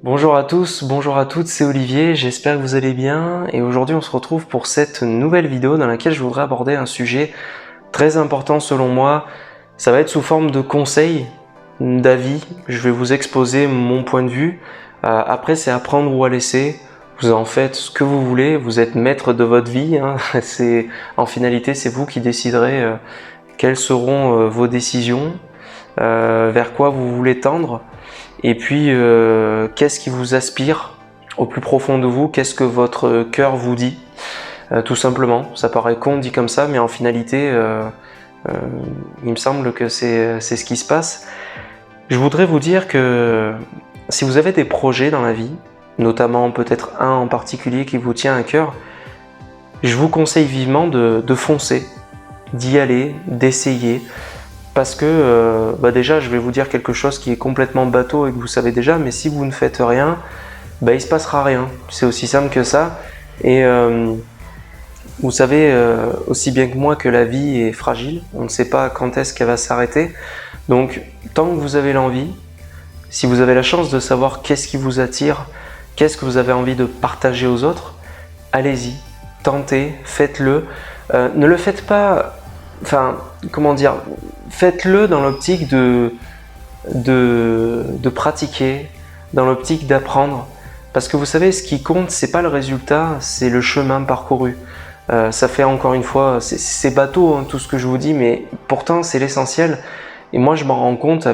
Bonjour à tous, bonjour à toutes, c'est Olivier, j'espère que vous allez bien et aujourd'hui on se retrouve pour cette nouvelle vidéo dans laquelle je voudrais aborder un sujet très important selon moi. Ça va être sous forme de conseils, d'avis, je vais vous exposer mon point de vue. Après c'est à prendre ou à laisser, vous en faites ce que vous voulez, vous êtes maître de votre vie, hein. En finalité c'est vous qui déciderez quelles seront vos décisions, vers quoi vous voulez tendre. Et puis, qu'est-ce qui vous aspire au plus profond de vous? Qu'est-ce que votre cœur vous dit? Tout simplement. Ça paraît con dit comme ça, mais en finalité, il me semble que c'est ce qui se passe. Je voudrais vous dire que si vous avez des projets dans la vie, notamment peut-être un en particulier qui vous tient à cœur, je vous conseille vivement de foncer, d'y aller, d'essayer. Parce que déjà je vais vous dire quelque chose qui est complètement bateau et que vous savez déjà, mais si vous ne faites rien, il se passera rien. C'est aussi simple que ça. Et vous savez aussi bien que moi que la vie est fragile. On ne sait pas quand est-ce qu'elle va s'arrêter. Donc tant que vous avez l'envie, si vous avez la chance de savoir qu'est-ce qui vous attire, qu'est-ce que vous avez envie de partager aux autres, allez-y, tentez, faites-le. Ne le faites pas... faites-le dans l'optique de pratiquer, dans l'optique d'apprendre. Parce que vous savez, ce qui compte, c'est pas le résultat, c'est le chemin parcouru. Ça fait encore une fois, c'est bateau hein, tout ce que je vous dis, mais pourtant c'est l'essentiel. Et moi je m'en rends compte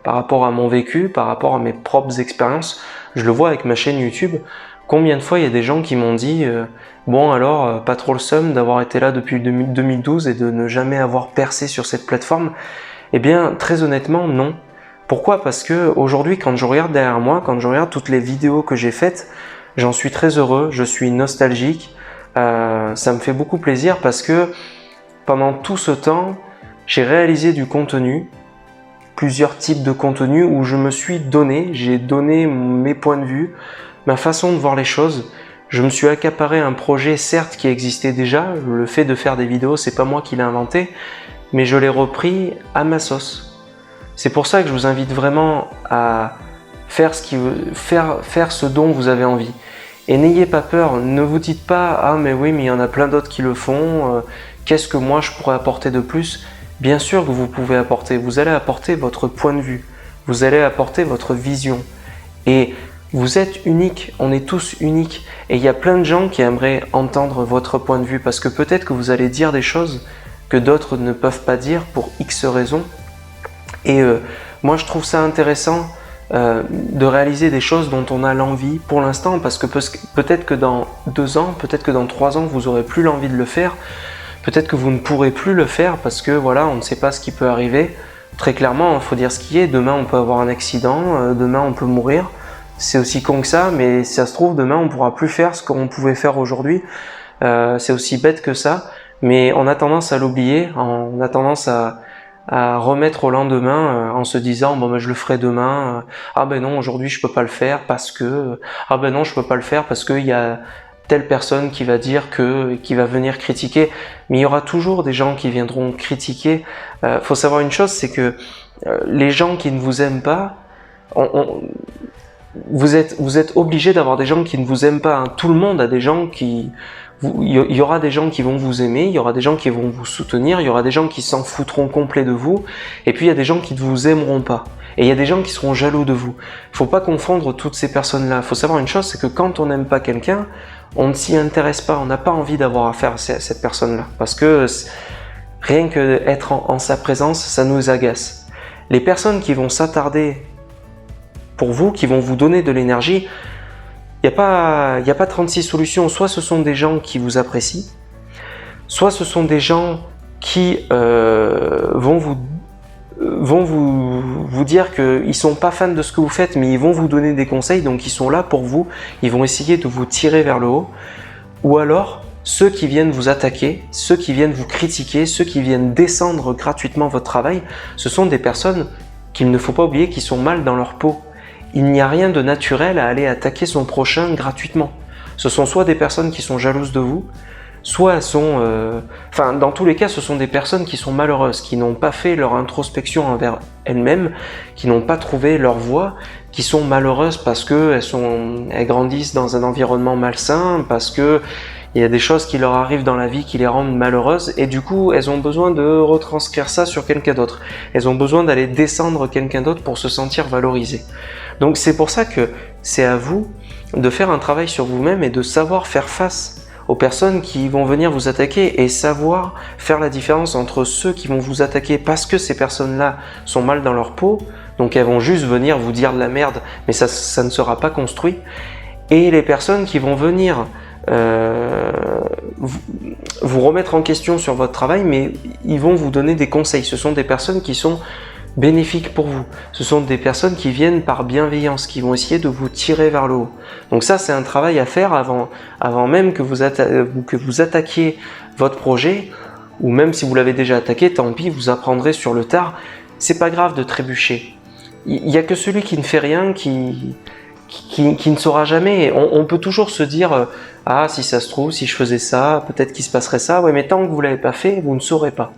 par rapport à mon vécu, par rapport à mes propres expériences. Je le vois avec ma chaîne YouTube. Combien de fois il y a des gens qui m'ont dit bon alors, pas trop le seum d'avoir été là depuis 2012 et de ne jamais avoir percé sur cette plateforme? Eh bien, très honnêtement, non. Pourquoi? Parce que aujourd'hui, quand je regarde derrière moi, quand je regarde toutes les vidéos que j'ai faites, j'en suis très heureux, je suis nostalgique. Ça me fait beaucoup plaisir parce que pendant tout ce temps, j'ai réalisé du contenu, plusieurs types de contenu où je me suis donné, j'ai donné mes points de vue, ma façon de voir les choses. Je me suis accaparé un projet, certes, qui existait déjà. Le fait de faire des vidéos, c'est pas moi qui l'ai inventé, mais je l'ai repris à ma sauce. C'est pour ça que je vous invite vraiment à faire ce dont vous avez envie. Et n'ayez pas peur, ne vous dites pas « Ah mais oui, mais il y en a plein d'autres qui le font, qu'est-ce que moi je pourrais apporter de plus ?» Bien sûr que vous pouvez apporter, vous allez apporter votre point de vue, vous allez apporter votre vision. Et vous êtes unique, on est tous uniques et il y a plein de gens qui aimeraient entendre votre point de vue parce que peut-être que vous allez dire des choses que d'autres ne peuvent pas dire pour X raisons. Et moi je trouve ça intéressant de réaliser des choses dont on a l'envie pour l'instant parce que peut-être que dans 2 ans, peut-être que dans 3 ans vous aurez plus l'envie de le faire, peut-être que vous ne pourrez plus le faire parce que voilà, on ne sait pas ce qui peut arriver. Très clairement, il faut dire ce qui est, demain on peut avoir un accident, demain on peut mourir. C'est aussi con que ça, mais si ça se trouve, demain, on ne pourra plus faire ce qu'on pouvait faire aujourd'hui. C'est aussi bête que ça, mais on a tendance à l'oublier, on a tendance à remettre au lendemain en se disant « bon, je le ferai demain, ah ben non, aujourd'hui, je peux pas le faire parce que... ah ben non, je peux pas le faire parce qu'il y a telle personne qui va dire qui va venir critiquer. » Mais il y aura toujours des gens qui viendront critiquer. Faut savoir une chose, c'est que les gens qui ne vous aiment pas, vous êtes obligé d'avoir des gens qui ne vous aiment pas. Hein. Tout le monde a des gens il y aura des gens qui vont vous aimer, il y aura des gens qui vont vous soutenir, il y aura des gens qui s'en foutront complet de vous, et puis il y a des gens qui ne vous aimeront pas. Et il y a des gens qui seront jaloux de vous. Il faut pas confondre toutes ces personnes-là. Il faut savoir une chose, c'est que quand on n'aime pas quelqu'un, on ne s'y intéresse pas, on n'a pas envie d'avoir affaire à cette personne-là. Parce que rien que être en sa présence, ça nous agace. Les personnes qui vont s'attarder pour vous, qui vont vous donner de l'énergie, il n'y a pas 36 solutions. Soit ce sont des gens qui vous apprécient, soit ce sont des gens qui vont vous dire qu'ils ne sont pas fans de ce que vous faites, mais ils vont vous donner des conseils, donc ils sont là pour vous, ils vont essayer de vous tirer vers le haut. Ou alors, ceux qui viennent vous attaquer, ceux qui viennent vous critiquer, ceux qui viennent descendre gratuitement votre travail, ce sont des personnes qu'il ne faut pas oublier qui sont mal dans leur peau. Il n'y a rien de naturel à aller attaquer son prochain gratuitement. Ce sont soit des personnes qui sont jalouses de vous, soit elles sont... dans tous les cas, ce sont des personnes qui sont malheureuses, qui n'ont pas fait leur introspection envers elles-mêmes, qui n'ont pas trouvé leur voie, qui sont malheureuses parce que elles grandissent dans un environnement malsain, parce que il y a des choses qui leur arrivent dans la vie qui les rendent malheureuses, et du coup elles ont besoin de retranscrire ça sur quelqu'un d'autre. Elles ont besoin d'aller descendre quelqu'un d'autre pour se sentir valorisées. Donc c'est pour ça que c'est à vous de faire un travail sur vous-même et de savoir faire face aux personnes qui vont venir vous attaquer et savoir faire la différence entre ceux qui vont vous attaquer parce que ces personnes-là sont mal dans leur peau, donc elles vont juste venir vous dire de la merde, mais ça ne sera pas construit, et les personnes qui vont venir vous remettre en question sur votre travail, mais ils vont vous donner des conseils. Ce sont des personnes qui sont bénéfiques pour vous. Ce sont des personnes qui viennent par bienveillance, qui vont essayer de vous tirer vers le haut. Donc ça, c'est un travail à faire avant même que vous attaquiez votre projet, ou même si vous l'avez déjà attaqué, tant pis, vous apprendrez sur le tard. C'est pas grave de trébucher. Il n'y a que celui qui ne fait rien qui ne saura jamais. On peut toujours se dire ah, si ça se trouve, si je faisais ça, peut-être qu'il se passerait ça. Ouais, mais tant que vous l'avez pas fait, vous ne saurez pas.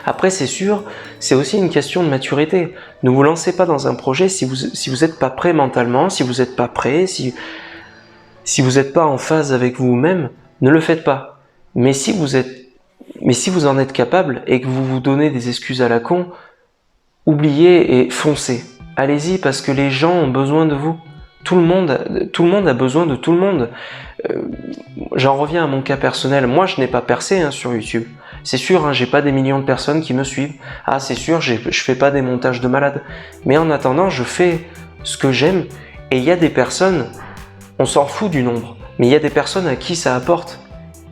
Après, c'est sûr, c'est aussi une question de maturité. Ne vous lancez pas dans un projet si vous n'êtes pas prêt mentalement, si vous n'êtes pas prêt, si vous n'êtes pas en phase avec vous-même, ne le faites pas. Mais si vous en êtes capable et que vous vous donnez des excuses à la con, oubliez et foncez. Allez-y parce que les gens ont besoin de vous. Tout le monde a besoin de tout le monde. J'en reviens à mon cas personnel. Moi, je n'ai pas percé sur YouTube. C'est sûr, j'ai pas des millions de personnes qui me suivent. Ah, c'est sûr, je fais pas des montages de malade. Mais en attendant, je fais ce que j'aime. Et il y a des personnes, on s'en fout du nombre, mais il y a des personnes à qui ça apporte.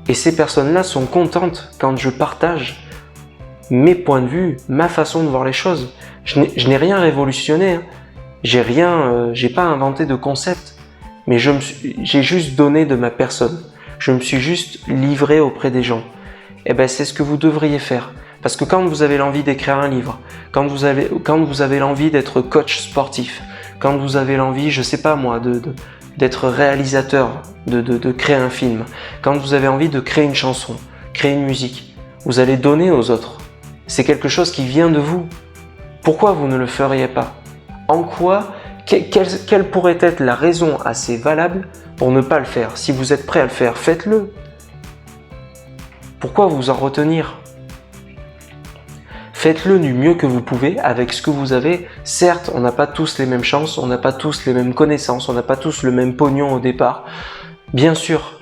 Et ces personnes-là sont contentes quand je partage mes points de vue, ma façon de voir les choses. Je n'ai rien révolutionné. J'ai pas inventé de concept. Mais j'ai juste donné de ma personne. Je me suis juste livré auprès des gens. Et ben c'est ce que vous devriez faire. Parce que quand vous avez l'envie d'écrire un livre, quand vous avez l'envie d'être coach sportif, quand vous avez l'envie, je sais pas moi, d'être réalisateur, de créer un film, quand vous avez envie de créer une chanson, créer une musique, vous allez donner aux autres. C'est quelque chose qui vient de vous. Pourquoi vous ne le feriez pas? En quoi, quelle pourrait être la raison assez valable pour ne pas le faire? Si vous êtes prêt à le faire, faites-le. Pourquoi vous en retenir? Faites-le du mieux que vous pouvez avec ce que vous avez. Certes, on n'a pas tous les mêmes chances, on n'a pas tous les mêmes connaissances, on n'a pas tous le même pognon au départ. Bien sûr.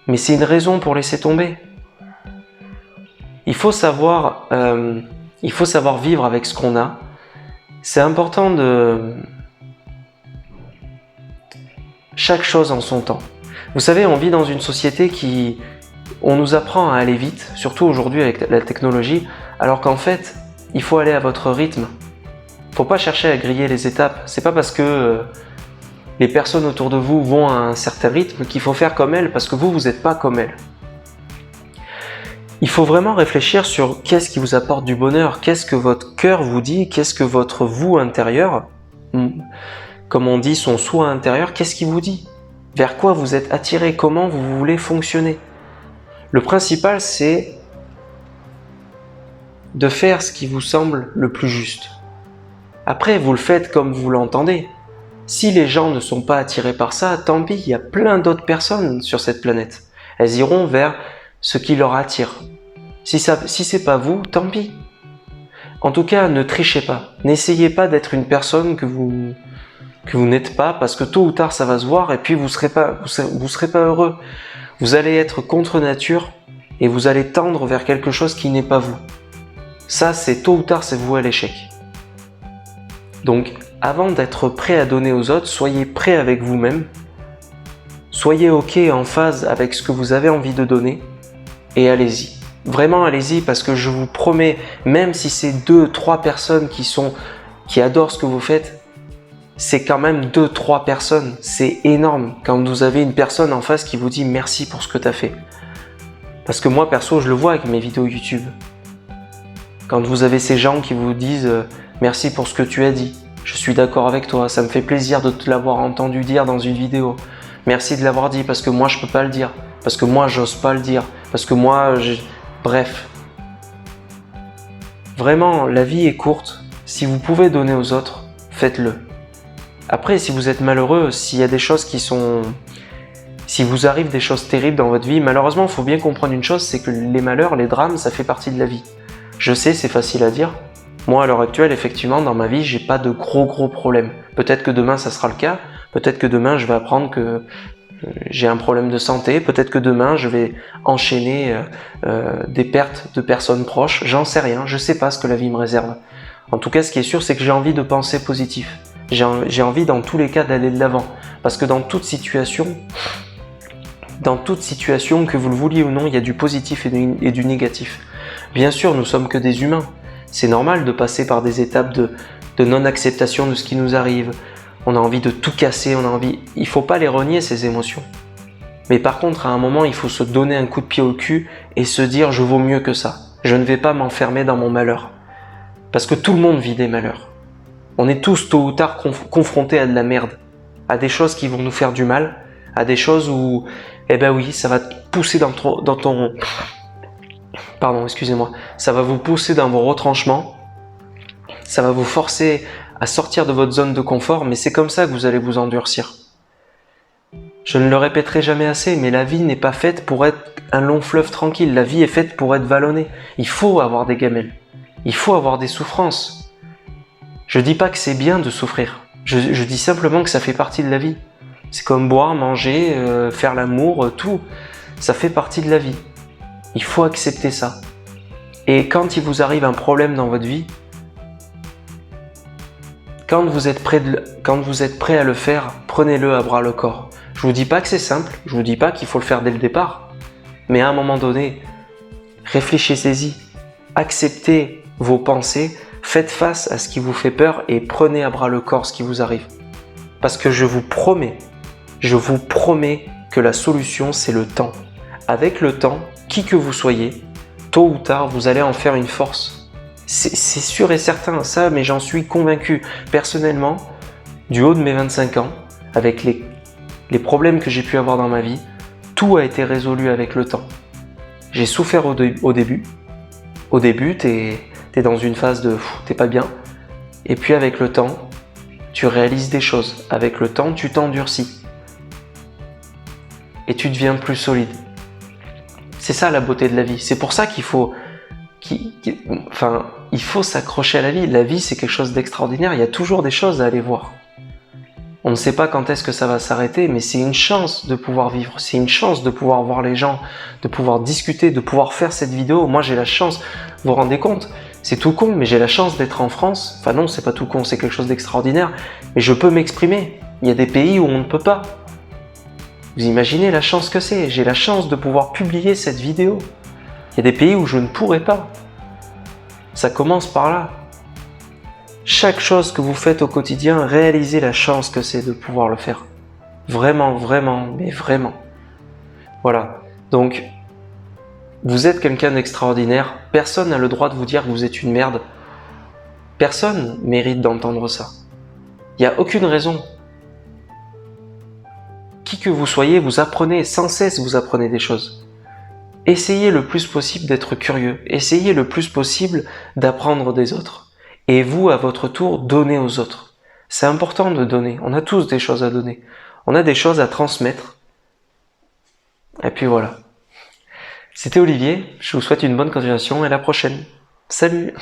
Mais c'est une raison pour laisser tomber. Il faut savoir vivre avec ce qu'on a. C'est important de... Chaque chose en son temps. Vous savez, on vit dans une société on nous apprend à aller vite, surtout aujourd'hui avec la technologie, alors qu'en fait, il faut aller à votre rythme. Faut pas chercher à griller les étapes. C'est pas parce que les personnes autour de vous vont à un certain rythme qu'il faut faire comme elles, parce que vous n'êtes pas comme elles. Il faut vraiment réfléchir sur qu'est-ce qui vous apporte du bonheur, qu'est-ce que votre cœur vous dit, qu'est-ce que votre vous intérieur, comme on dit son soi intérieur, qu'est-ce qui vous dit? Vers quoi vous êtes attiré? Comment vous voulez fonctionner? Le principal, c'est de faire ce qui vous semble le plus juste. Après, vous le faites comme vous l'entendez. Si les gens ne sont pas attirés par ça, tant pis, il y a plein d'autres personnes sur cette planète. Elles iront vers ce qui leur attire. Si c'est pas vous, tant pis. En tout cas, ne trichez pas. N'essayez pas d'être une personne que vous n'êtes pas, parce que tôt ou tard ça va se voir et puis vous serez pas heureux. Vous allez être contre nature et vous allez tendre vers quelque chose qui n'est pas vous. Ça, c'est tôt ou tard, c'est voué à l'échec. Donc, avant d'être prêt à donner aux autres, soyez prêt avec vous-même. Soyez OK, en phase avec ce que vous avez envie de donner et allez-y. Vraiment, allez-y, parce que je vous promets, même si c'est 2-3 personnes qui adorent ce que vous faites, c'est quand même 2-3 personnes. C'est énorme quand vous avez une personne en face qui vous dit merci pour ce que tu as fait. Parce que moi, perso, je le vois avec mes vidéos YouTube. Quand vous avez ces gens qui vous disent merci pour ce que tu as dit, je suis d'accord avec toi, ça me fait plaisir de te l'avoir entendu dire dans une vidéo. Merci de l'avoir dit parce que moi, je peux pas le dire. Parce que moi, j'ose pas le dire. Parce que moi, bref. Vraiment, la vie est courte. Si vous pouvez donner aux autres, faites-le. Après, si vous êtes malheureux, s'il y a des choses qui sont... Si vous arrive des choses terribles dans votre vie, malheureusement, il faut bien comprendre une chose, c'est que les malheurs, les drames, ça fait partie de la vie. Je sais, c'est facile à dire. Moi, à l'heure actuelle, effectivement, dans ma vie, j'ai pas de gros problèmes. Peut-être que demain, ça sera le cas. Peut-être que demain, je vais apprendre que j'ai un problème de santé. Peut-être que demain, je vais enchaîner des pertes de personnes proches. J'en sais rien. Je sais pas ce que la vie me réserve. En tout cas, ce qui est sûr, c'est que j'ai envie de penser positif. J'ai envie, dans tous les cas, d'aller de l'avant. Parce que dans toute situation, que vous le vouliez ou non, il y a du positif et du négatif. Bien sûr, nous sommes que des humains. C'est normal de passer par des étapes de non-acceptation de ce qui nous arrive. On a envie de tout casser, il ne faut pas les renier, ces émotions. Mais par contre, à un moment, il faut se donner un coup de pied au cul et se dire « je vaux mieux que ça. Je ne vais pas m'enfermer dans mon malheur. » Parce que tout le monde vit des malheurs. On est tous tôt ou tard confrontés à de la merde, à des choses qui vont nous faire du mal, à des choses où, eh ben oui, ça va te pousser pardon, excusez-moi, ça va vous pousser dans vos retranchements, ça va vous forcer à sortir de votre zone de confort, mais c'est comme ça que vous allez vous endurcir. Je ne le répéterai jamais assez, mais la vie n'est pas faite pour être un long fleuve tranquille, la vie est faite pour être vallonnée. Il faut avoir des gamelles, il faut avoir des souffrances. Je dis pas que c'est bien de souffrir, je dis simplement que ça fait partie de la vie. C'est comme boire, manger, faire l'amour, tout. Ça fait partie de la vie. Il faut accepter ça. Et quand il vous arrive un problème dans votre vie, quand vous êtes prêt à le faire, prenez-le à bras le corps. Je vous dis pas que c'est simple, je vous dis pas qu'il faut le faire dès le départ. Mais à un moment donné, réfléchissez-y. Acceptez vos pensées, faites face à ce qui vous fait peur et prenez à bras le corps ce qui vous arrive. Parce que je vous promets que la solution, c'est le temps. Avec le temps, qui que vous soyez, tôt ou tard, vous allez en faire une force. C'est sûr et certain, ça, mais j'en suis convaincu. Personnellement, du haut de mes 25 ans, avec les problèmes que j'ai pu avoir dans ma vie, tout a été résolu avec le temps. J'ai souffert au début. Au début, t'es dans une phase de t'es pas bien. Et puis avec le temps, tu réalises des choses. Avec le temps, tu t'endurcis. Et tu deviens plus solide. C'est ça la beauté de la vie. C'est pour ça qu'il faut s'accrocher à la vie. La vie, c'est quelque chose d'extraordinaire. Il y a toujours des choses à aller voir. On ne sait pas quand est-ce que ça va s'arrêter, mais c'est une chance de pouvoir vivre. C'est une chance de pouvoir voir les gens, de pouvoir discuter, de pouvoir faire cette vidéo. Moi, j'ai la chance, vous vous rendez compte, c'est tout con, mais j'ai la chance d'être en France. Enfin non, c'est pas tout con, c'est quelque chose d'extraordinaire. Mais je peux m'exprimer. Il y a des pays où on ne peut pas. Vous imaginez la chance que c'est. J'ai la chance de pouvoir publier cette vidéo. Il y a des pays où je ne pourrais pas. Ça commence par là. Chaque chose que vous faites au quotidien, réalisez la chance que c'est de pouvoir le faire. Vraiment, vraiment, mais vraiment. Voilà. Donc, vous êtes quelqu'un d'extraordinaire. Personne n'a le droit de vous dire que vous êtes une merde. Personne mérite d'entendre ça. Il n'y a aucune raison. Qui que vous soyez, vous apprenez, sans cesse vous apprenez des choses. Essayez le plus possible d'être curieux. Essayez le plus possible d'apprendre des autres. Et vous, à votre tour, donnez aux autres. C'est important de donner. On a tous des choses à donner. On a des choses à transmettre. Et puis voilà. C'était Olivier. Je vous souhaite une bonne continuation et à la prochaine. Salut!